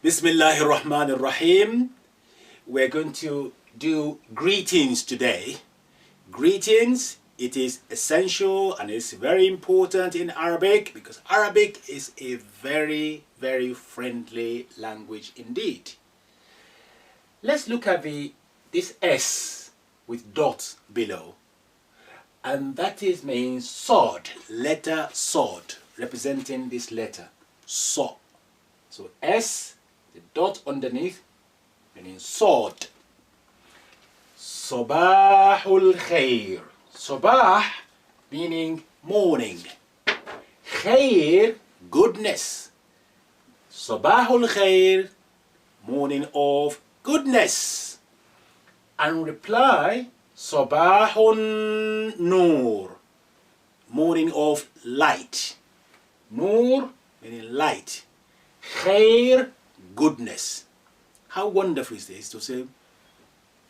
Bismillahir Rahmanir Rahim. We're going to do greetings today. Greetings, it is essential and it's very important in Arabic because Arabic is a very, very friendly language indeed. Let's look at this S with dots below. And that means sword, letter sword, representing this letter, so. So S, the dot underneath, meaning sword. Sabahul khair. Sabah meaning morning. Khair, goodness. Sabahul khair, morning of goodness. And reply, Sabahun Nur, morning of light. Nur meaning light. Khair, goodness. How wonderful is this to say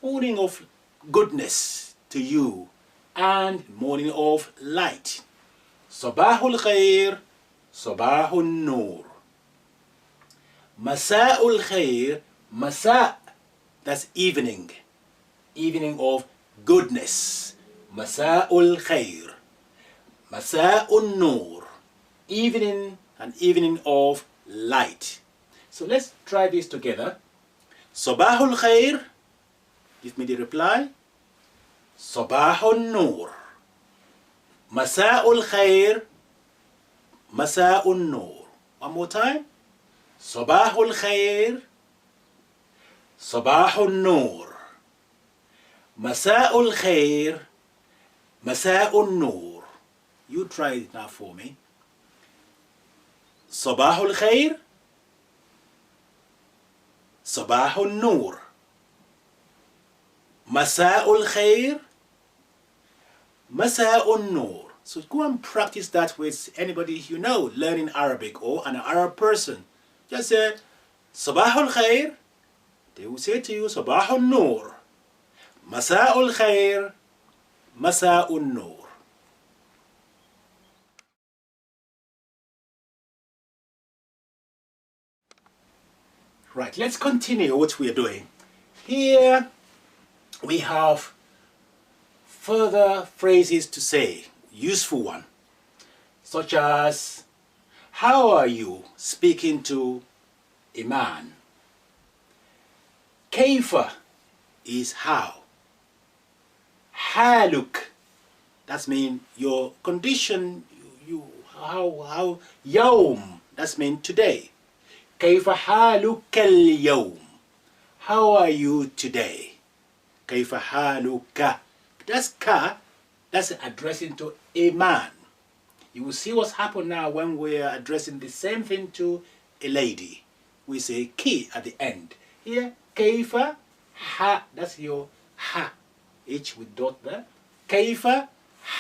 morning of goodness to you and morning of light. Sabahul khair, Sabahun Nur. Masa'ul khair, Masa, that's evening. Evening of goodness. Masa'ul khair. Masa'un Nur. Evening and evening of light. So let's try this together. Sabahul khair, give me the reply. Sabahun Nur. Masa'ul khair, Masa'un Nur. One more time. Sabahul khair, Sabahun Nur. Masa'ul khair, Masa'un Nur. You try it now for me. Sabahul khair, Sabahun Nur. Masa'ul khair, Masa'un Nur. So go and practice that with anybody you know learning Arabic or an Arab person. Just say Sabahul khair, they will say to you Sabahun Nur. Masa'ul khair, Masa'un Nur. Right, let's continue what we are doing. Here we have further phrases to say, useful one, such as, how are you, speaking to a man. Kaifa is how. Haluk, that's mean your condition, how, yawm, that's mean today. كيف حالك اليوم? How are you today? كيف حالك? That's ka, that's addressing to a man. You will see what's happened now when we are addressing the same thing to a lady. We say ki at the end. Here, كيف ha, that's your ha, each with dot there. كيف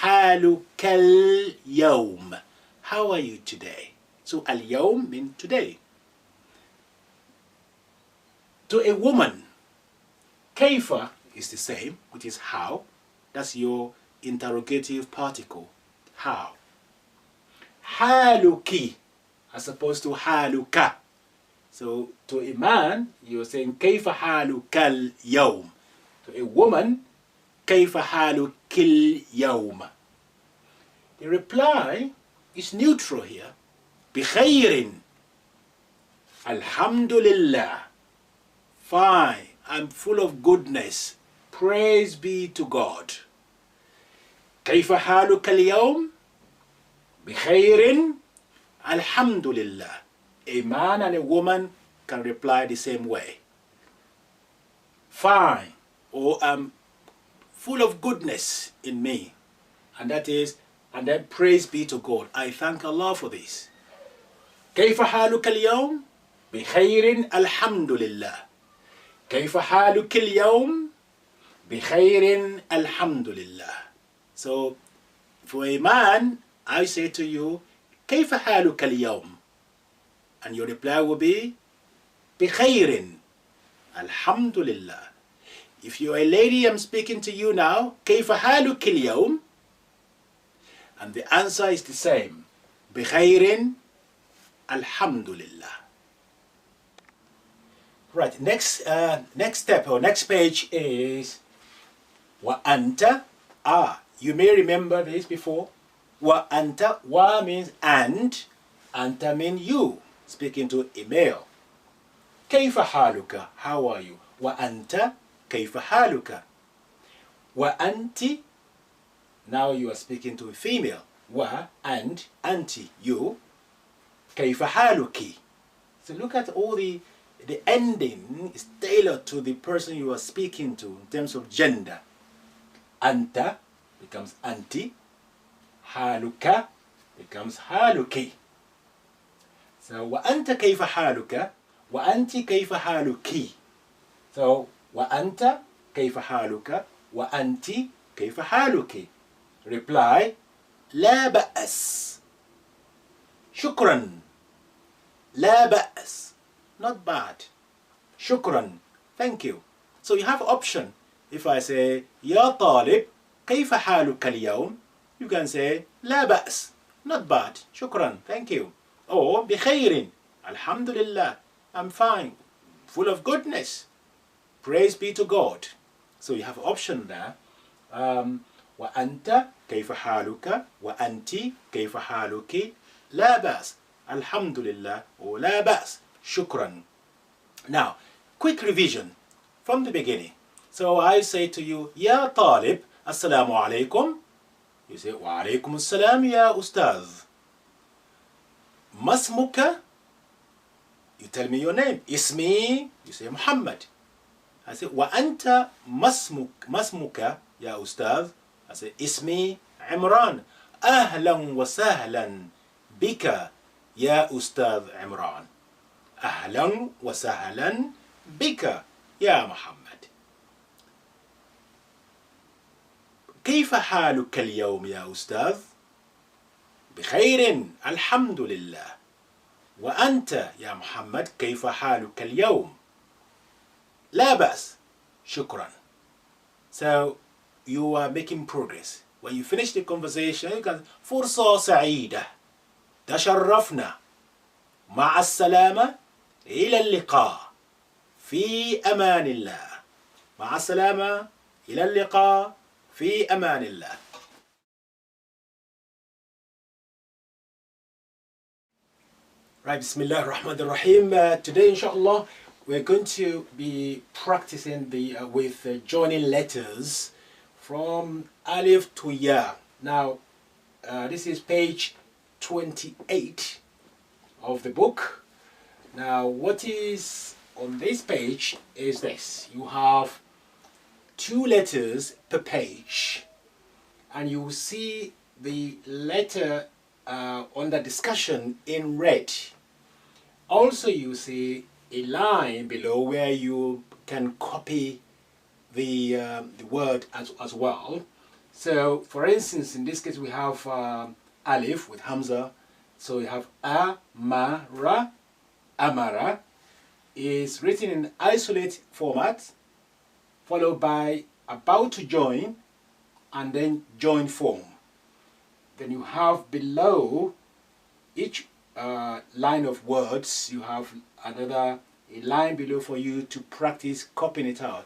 حالك اليوم? How are you today? So اليوم means today. To a woman, kaifa is the same, which is how. That's your interrogative particle, how. Haluki, as opposed to haluka. So to a man, you're saying kaifa halukal yawm. To a woman, kaifa halukil yawm. The reply is neutral here. Bikhairin. Alhamdulillah. Fine, I'm full of goodness. Praise be to God. كيف حالك اليوم؟ بخير. الحمد لله. A man and a woman can reply the same way. Fine, or I'm full of goodness in me. And that is, and then praise be to God. I thank Allah for this. كيف حالك اليوم؟ بخير الحمد لله. كيف حالك اليوم؟ بخير الحمد لله. So, for a man, I say to you, كيف حالك اليوم? And your reply will be, بخير الحمد لله. If you're a lady, I'm speaking to you now, كيف حالك اليوم? And the answer is the same, بخير الحمد لله. Right, next step or next page is wa anta. You may remember this before. Wa anta, wa means and, anta means you, speaking to a male. Kayfa haluka, how are you? Wa anta, kayfa haluka. Wa anti, now you are speaking to a female. Wa and anti, you. Kayfa haluki. So look at all the ending is tailored to the person you are speaking to in terms of gender. Anta becomes anti. Haluka becomes haluki. So wa anta kayfa haluka, wa anti kayfa haluki. So wa anta kayfa haluka, wa anti kayfa haluki. Reply la ba'as. Shukran. La ba'as. Not bad. Shukran. Thank you. So you have option. If I say Ya talib kayfa haluka al-yawm, you can say La ba's, not bad, shukran, thank you. Or bikhairin, alhamdulillah, I'm fine, full of goodness, praise be to God. So you have option there. Wa anta kayfa haluka, wa anti kayfa haluki, la ba's, alhamdulillah, or la ba's, shukran. Now, quick revision from the beginning. So I say to you, Ya talib, assalamu alaikum. You say, wa alaikum assalam ya ustaz. Masmuka, you tell me your name. Ismi, you say Muhammad. I say, wa anta masmuka ya ustaz. I say, Ismi Imran. Ahlan wa sahlan bika ya ustaz Imran. Ahlan wa sahlan bika ya Muhammad. كيف حالك اليوم يا أستاذ؟ بخير الحمد لله. وأنت يا محمد كيف حالك اليوم؟ لا بأس شكرا. So you are making progress. When you finish the conversation, you can فرصة سعيدة. تشرفنا. مع السلامة. إلى اللقاء. في أمان الله. مع السلامة. إلى اللقاء. في أمان الله. Right, Bismillah ar-Rahman ar-Rahim. Today, inshallah, we're going to be practicing with joining letters from Alif to Ya. Now, this is page 28 of the book. Now, what is on this page is this. You have 2 letters per page, and you will see the letter under discussion in red. Also, you see a line below where you can copy the word as well. So, for instance, in this case, we have Alif with Hamza. So you have Amara. Amara is written in isolate format, followed by about to join, and then join form. Then you have below each line of words, you have a line below for you to practice copying it out.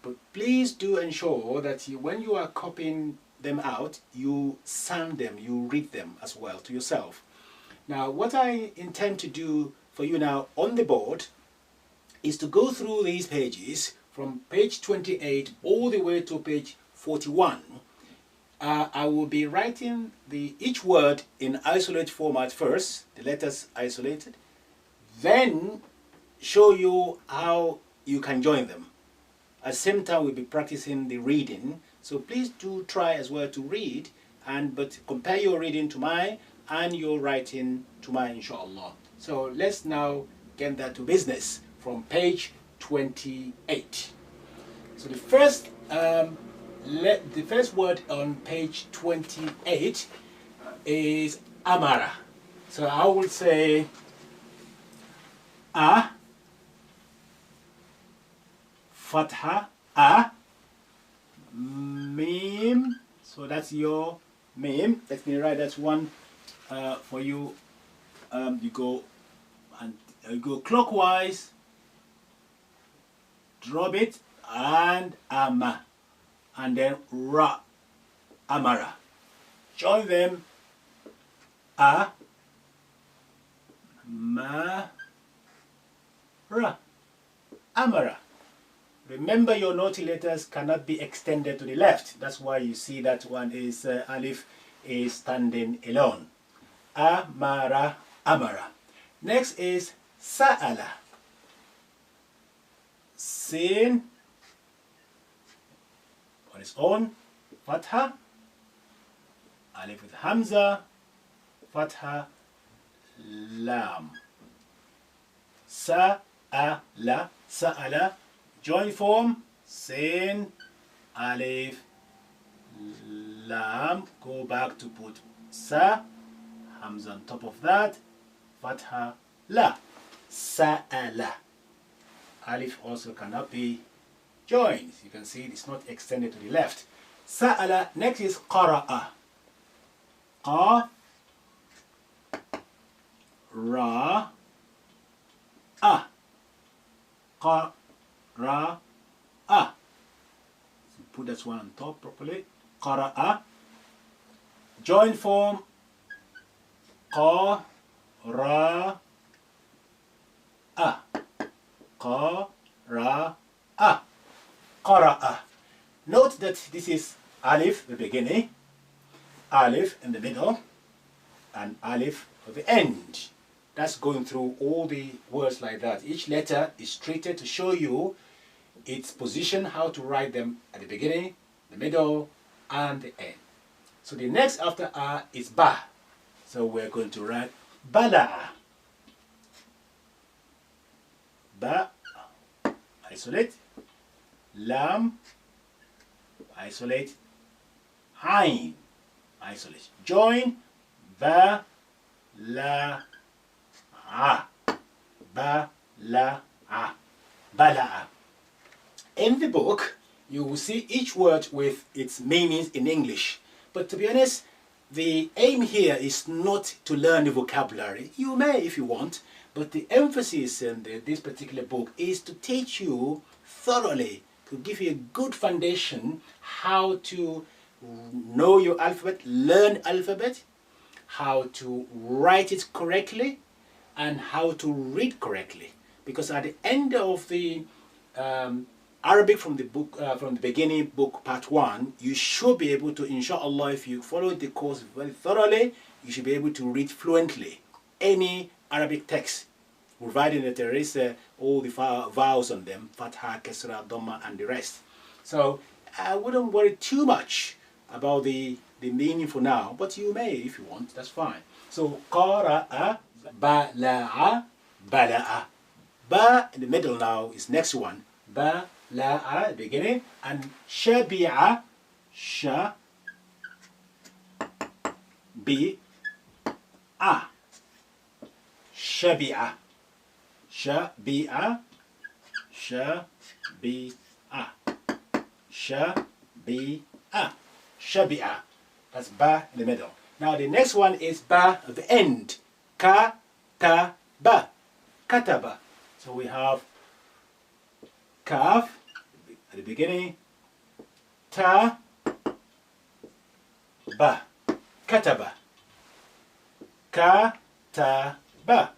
But please do ensure that when you are copying them out, you sound them, you read them as well to yourself. Now, what I intend to do for you now on the board is to go through these pages from page 28 all the way to page 41. I will be writing each word in isolate format first, the letters isolated, then show you how you can join them. At the same time, we'll be practicing the reading, so please do try as well to read, but compare your reading to mine and your writing to mine, inshallah. So let's now get that to business from page 28. So the first word on page 28 is Amara. So I will say A, Fatha, A, Mim. So that's your Mim. Let me write that one for you. You go clockwise drop it, and ama, and then ra, amara. Join them, a, ma, ra, amara. Remember, your naughty letters cannot be extended to the left. That's why you see that one is alif is standing alone. Amara, amara. Next is sa'ala. Sin on its own, fatha, alif with hamza, fatha, lam. Sa'ala, sa'ala. Join form, sin, alif, lam. Go back to put sa, hamza on top of that, fatha, la. Sa'ala. Alif also cannot be joined. You can see it's not extended to the left. Sa'ala. Next is qara'a. Qa, ra, a. Qa, ra, a. So put that one on top properly. Qara'a. Join form, qa, ra, a. Qa, ra, a. Qara'a. Note that this is alif, the beginning, alif in the middle, and alif at the end. That's going through all the words like that. Each letter is treated to show you its position, how to write them at the beginning, the middle, and the end. So the next after a is ba. So we're going to write bala'a. Ba, isolate, lam, isolate, ain, isolate. Join, ba, la, a, ba, la, a, bala'a. In the book, you will see each word with its meanings in English. But to be honest, the aim here is not to learn the vocabulary. You may if you want, but the emphasis in this particular book is to teach you thoroughly, to give you a good foundation how to know your alphabet, learn alphabet, how to write it correctly, and how to read correctly. Because at the end of the Arabic from the book, from the beginning book part 1, you should be able to, inshallah, if you follow the course very thoroughly, you should be able to read fluently any Arabic text, providing that there is all the vowels on them, fatha, kasra, dhamma, and the rest. So I wouldn't worry too much about the meaning for now, but you may if you want, that's fine. So qara'a, bala'a, bala'a. Ba in the middle now is next one. Ba, la'a, beginning, and shabi'a, sha, bi, a. Shabi'a, shabi'a, shabi'a, shabi'a, shabi'a. That's ba in the middle. Now the next one is ba at the end. Ka, ta, ba, kataba. So we have kaf at the beginning, ta, ba, kataba, ka, ta, ba,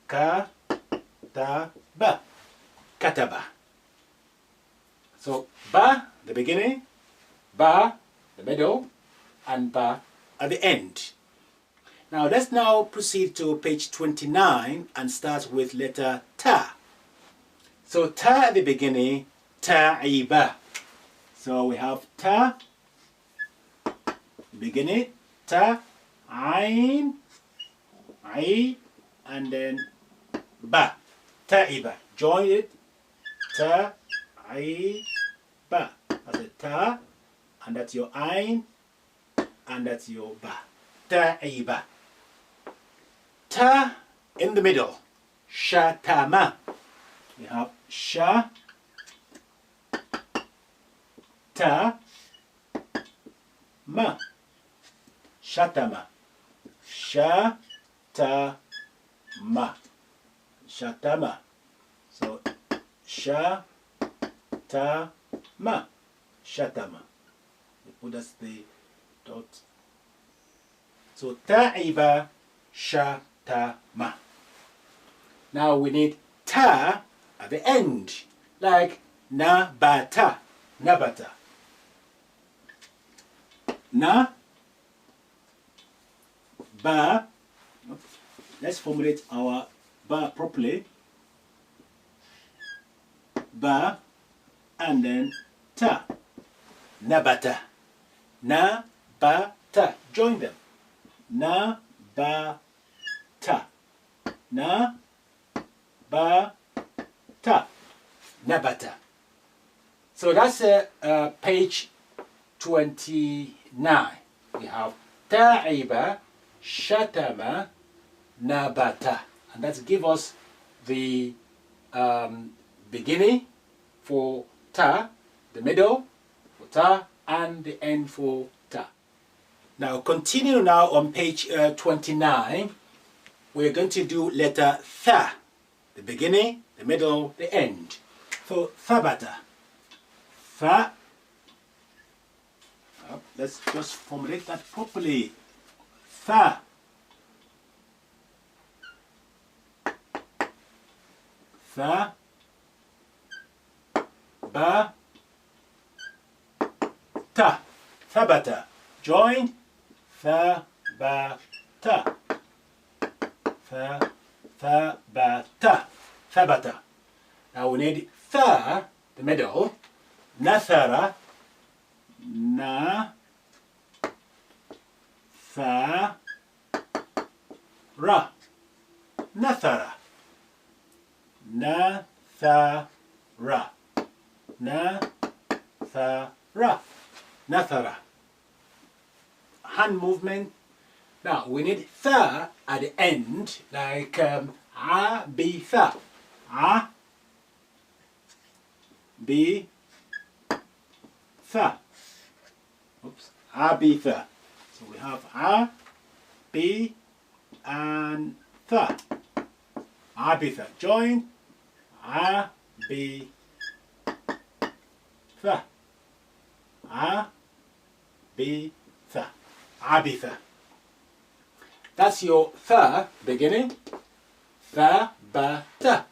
ka, ta, ba, kataba. So ba, the beginning, ba, the middle, and ba at the end. Now let's now proceed to page 29 and start with letter ta. So ta at the beginning, ta'iba. So we have ta, beginning, ta, ain, ai, and then ba, ta'iba. Join it, ta, ai, ba. That's a ta, and that's your ain, and that's your ba. Ta'iba. Ta in the middle, shatama. We have sha, ta, ma, shatama, sha, ta, ma, shatama. So Shatama. Shatama. That's the dot. So ta'iba shatama. Now we need ta at the end, like nabata. Nabata. Na ba. Let's formulate our ba properly. Ba and then ta. Nabata. Nabata. Join them. Nabata. Nabata. Nabata. So that's page 29. We have ta'iba, shatama, nabata. And that gives us the beginning for ta, the middle for ta, and the end for ta. Now continue now on page 29. We're going to do letter tha, the beginning, the middle, the end. So thabata. Tha. Let's just formulate that properly. Tha. Tha. Ba. Ta. Thabata. Join. Tha. Ba. Ta. Tha. Tha. Ba. Ta. Thabata. Now we need tha, the middle. Nathara. Na. Tha. Ra. Nathara. Na-tha-ra. Na-tha-ra. Nathara. Hand movement. Now we need tha at the end, like a-bi-tha. A-bi-tha. Oops. A-bi-tha. So we have a-bi and tha. Abitha. Join. Abitha. Abitha. Abitha. That's your tha beginning. Tha, ba, ta.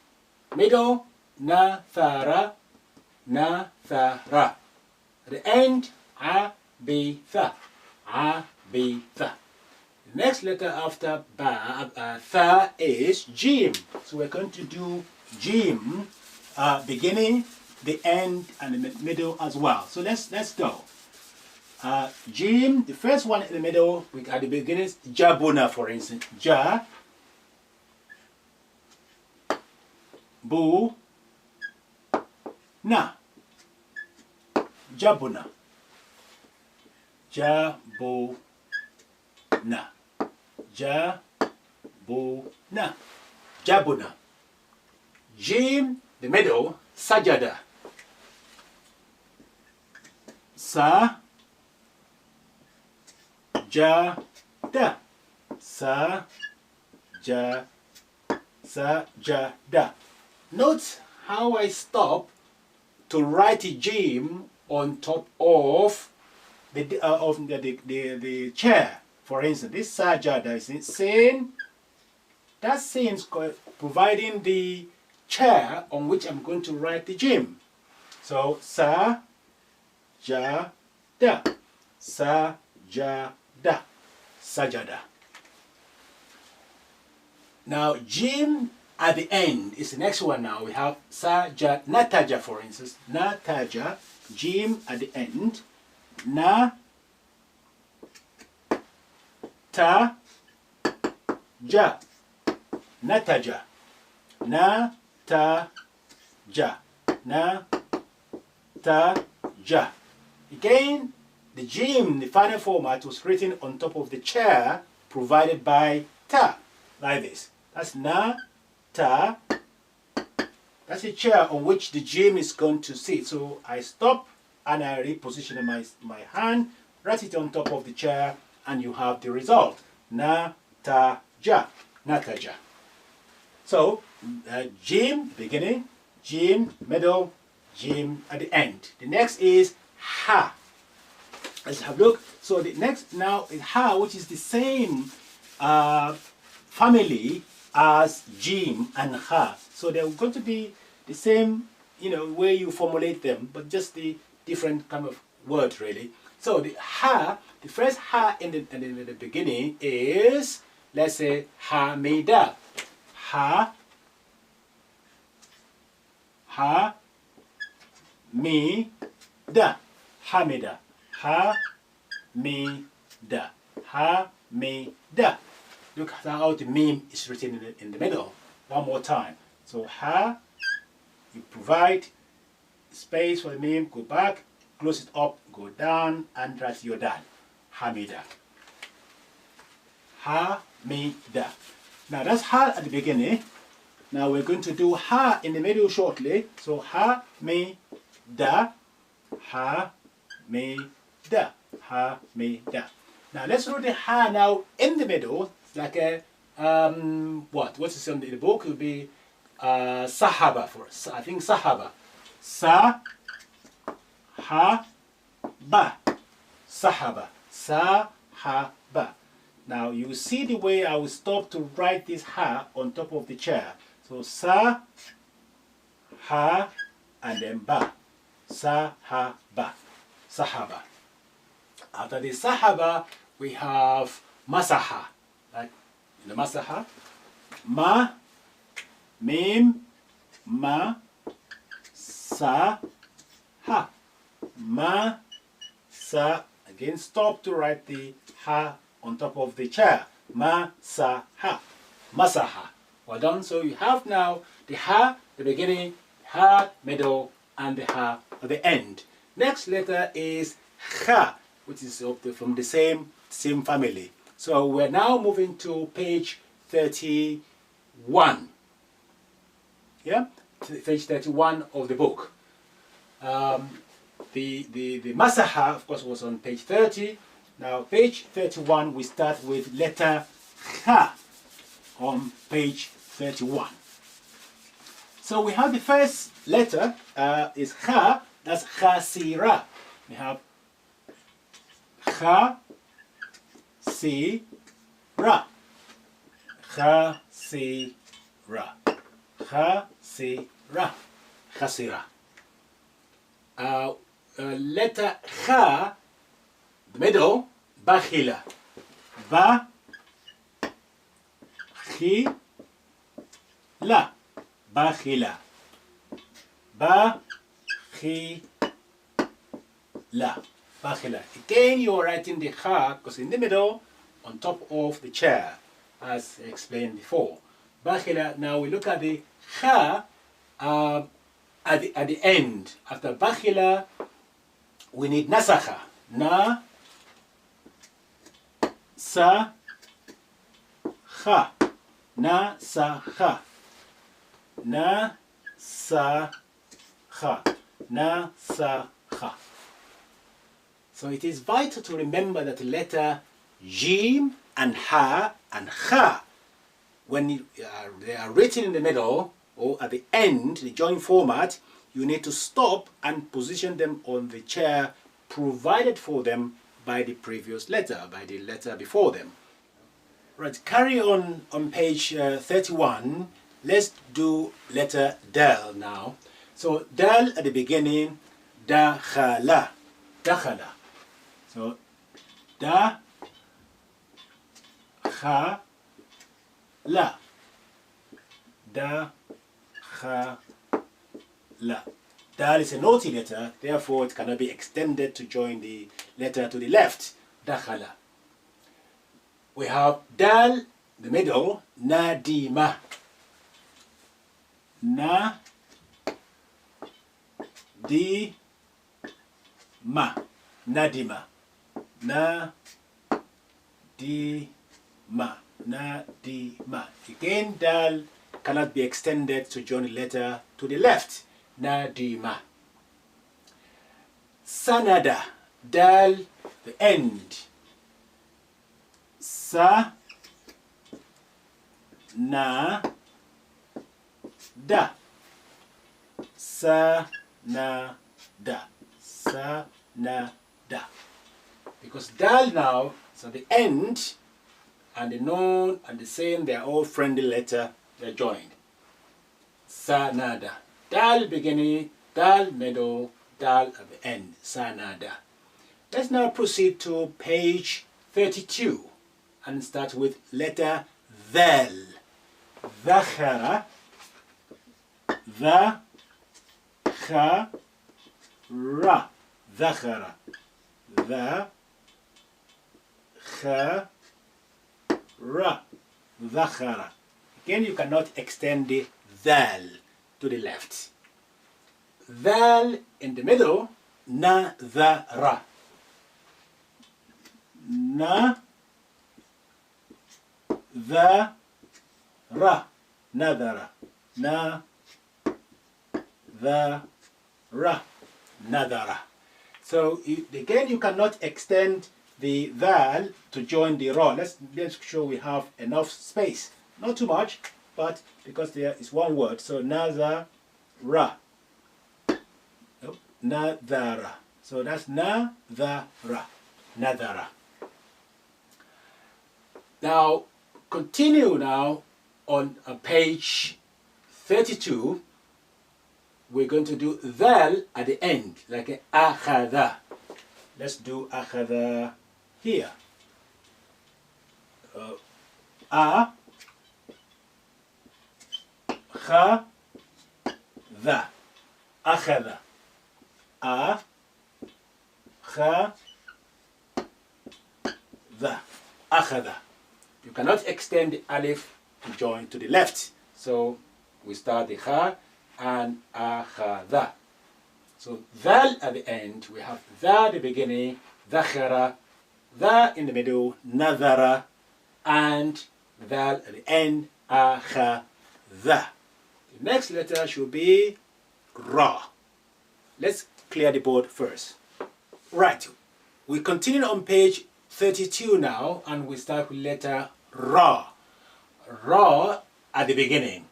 Middle. Na, tha, ra. Na, tha, ra. At the end. Abitha. Abitha. The next letter after ba, tha is jim. So we're going to do jim, beginning, the end, and the middle as well. So let's go. Jim, the first one in the middle, at the beginning is jabuna, for instance. Ja, bu, na. Jabuna. Jabuna. Jabuna. Jabuna. Jim, the middle, sajada. Sa, ja, da. Sa, ja, da. Note how I stop to write jim on top of the chair. For instance, this sajada is sin. That sin is providing the chair on which I'm going to write the jim. So sa, ja, da. Sa, ja, da. Sajada. Now jim at the end is the next one. Now we have saja, nataja, for instance. Nataja, jim at the end. Na, ta, ja. Nataja. Na, ta, ja. Na, ta, ja. Again, the jim, the final format, was written on top of the chair provided by ta, like this. That's na, ta. That's a chair on which the jim is going to sit. So I stop and I reposition my hand, write it on top of the chair, and you have the result. Na, ta, ja. Nataja. So, jim, beginning, Jim, middle, Jim at the end. The next is ha. Let's have a look. So the next now is ha, which is the same family as Jim and ha. So they're going to be the same, way you formulate them, but just the different kind of word really. So the ha, the first ha in the beginning is, let's say, Hamida. Ha, mi, da. Hamida. Ha, mi, da. Ha, mi, da. Look at how the meme is written in the middle. One more time. So ha, you provide space for the meme, go back, close it up, go down, and write your dad. Hamida. Hamida. Now that's ha at the beginning. Now we're going to do ha in the middle shortly. So ha, mi, da. Ha, mi, da. Ha, mi, da. Now let's do the ha now in the middle. Like a what is in the book? It will be sahaba for us. I think sahaba. Sa, ha, ba. Sahaba. Sa, ha, ba. Now you see the way I will stop to write this ha on top of the chair. So sa, ha, and then ba. Sa, ha, ba. Sahaba. After the sahaba, we have masaha. Like in the masaha. Ma, mim, ma, sa, ha. Ma, sa. Again, stop to write the ha on top of the chair. Ma, sa, ha. Masaha. Well done. So you have now the ha, the beginning, ha, middle, and the ha at the end. Next letter is kha, which is from the same family. So we're now moving to page 31. Yeah, page 31 of the book. The masaha, of course, was on page 30. Now, page 31, we start with letter kha on page 31. So we have the first letter is kha. That's khasira. We have kha, si, ra. Kha, si, ra. Kha, si, ra. Khasira. Letter kha, the middle, bakhila. Ba, khi, la. Bakhila. Ba, khi, la. Bakhila. Again, you're writing the kha because in the middle, on top of the chair, as explained before. Bakhila. Now we look at the kha at the end. After bakhila, we need nasakha. Na, sa, kha. Na, sa, kha. Na, sa, kha. Na, sa, kha. So it is vital to remember that the letter jim and ha and kha, when they are written in the middle or at the end, the joint format, you need to stop and position them on the chair provided for them by the previous letter, by the letter before them. Right, carry on page 31. Let's do letter dal now. So dal at the beginning, dakhala, dakhala. So da, kha, la. Da, kha, la. Dal is a naughty letter, therefore it cannot be extended to join the letter to the left. Dakhala. We have dal, the middle, nadima. Na, di, ma. Nadima. Na, di, ma. Na, di, ma. Again, dal cannot be extended to join the letter to the left. Nadima. Sanada. Dal, the end. Sa, na, da. Sa, na, da. Sa, na, da. Because dal now is at the end, and the noun and the same, they are all friendly letter, they're joined. Sa, na, da. Dal beginning, dal middle, dal at the end. Sa, na, da. Let's now proceed to page 32 and start with letter ذال. ذخر, ذخر, ذخر, ذخر. Again, you cannot extend the ذال to the left. ذال in the middle, نذر. نذر. نذر. نذر. So again, you cannot extend the ذال to join the ra. Let's make sure we have enough space. Not too much, but because there is one word. So نذر. نذر. So that's نذر. نذر. Now continue now on page 32. We're going to do ذال at the end, like a أخذ. Let's do أخذ here. أخذ. أخذ. أخذ. أخذ. You cannot extend the alif to join to the left. So we start the kha and akhadha. So ذال at the end, we have ذا at the beginning, ذخر, ذا in the middle, نذر, and ذال at the end, akhadha. The next letter should be ra. Let's clear the board first. Right, we continue on page 32 now, and we start with letter ra. Ra at the beginning.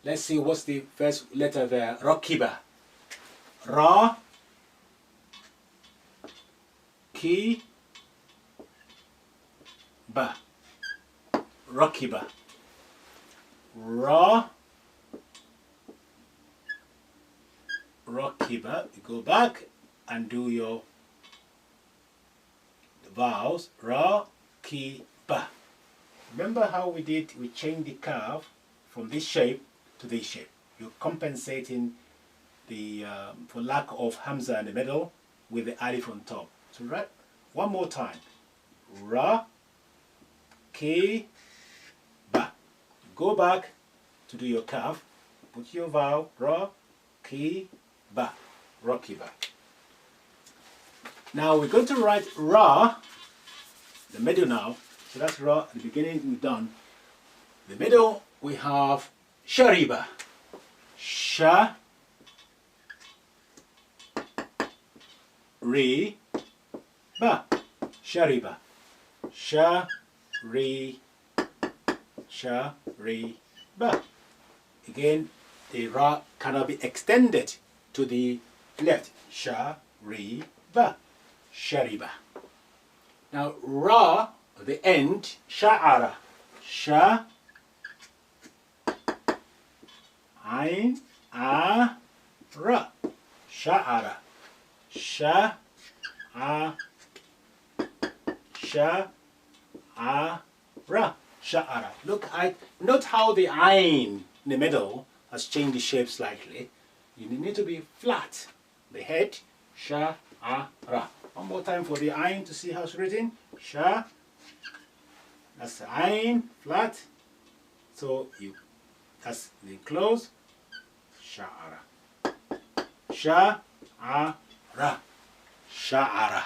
Let's see what's the first letter there. Rakiba. Ra. Ki. Ba. Rakiba. Ra. Rakiba. You go back and do your vowels. Ra. Ki. Ba. Remember how we changed the curve from this shape to this shape. You're compensating the for lack of hamza in the middle with the alif on top. So right, one more time. Ra, ki, ba. Go back to do your curve. Put your vowel. Ra, ki, ba. Rakiba. Now we're going to write ra, the middle now. So that's ra at the beginning, we've done. The middle, we have shariba. Sha, ri, ba. Shariba. Sha, ri, ba. Again, the ra cannot be extended to the left. Sha, ri, ba. Shariba. Now, ra, the end, sha'ara. Sha, ain, a, ra. Sha'ara. Sha, a, ra. Sha'ara. Note how the ain in the middle has changed the shape slightly. You need to be flat. The head, sha'ara. One more time for the ain to see how it's written. Sha. That's the ain, flat. So that's the close. Sha'ara. Sha'ara. Sha'ara.